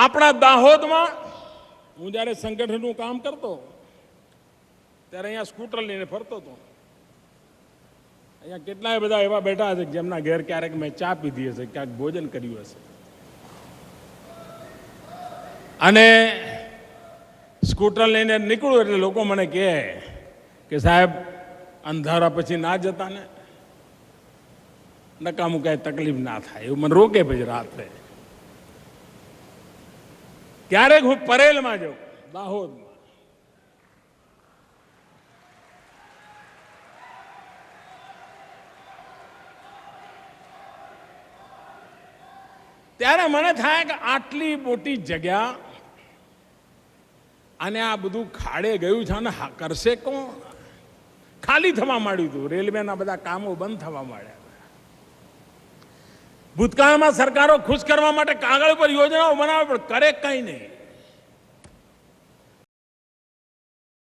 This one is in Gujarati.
આપણા દાહોદમાં હું જ્યારે સંગઠનનું કામ કરતો ત્યારે અહીંયા સ્કૂટર લઈને ફરતો હતો. અહીંયા કેટલાય બધા એવા બેઠા હશે જેમના ઘેર ક્યારેક મેં ચા પીધી હશે, ક્યાંક ભોજન કર્યું હશે. અને સ્કૂટર લઈને નીકળું એટલે લોકો મને કહે કે સાહેબ અંધારા પછી ના જતા ને, નકામું કાંઈ તકલીફ ના થાય એવું મને રોકે પછી રાત્રે. ક્યારેક હું પરેલમાં જાઉં, દાહોદમાં, ત્યારે મને થાય કે આટલી મોટી જગ્યા અને આ બધું ખાડે ગયું છે અને કરશે કોણ? ખાલી થવા માંડ્યું હતું, રેલવેના બધા કામો બંધ થવા માંડ્યા. ભૂતકાળમાં સરકારો ખુશ કરવા માટે કાગળ પર યોજનાઓ બનાવે પણ કરે કંઈ નહીં.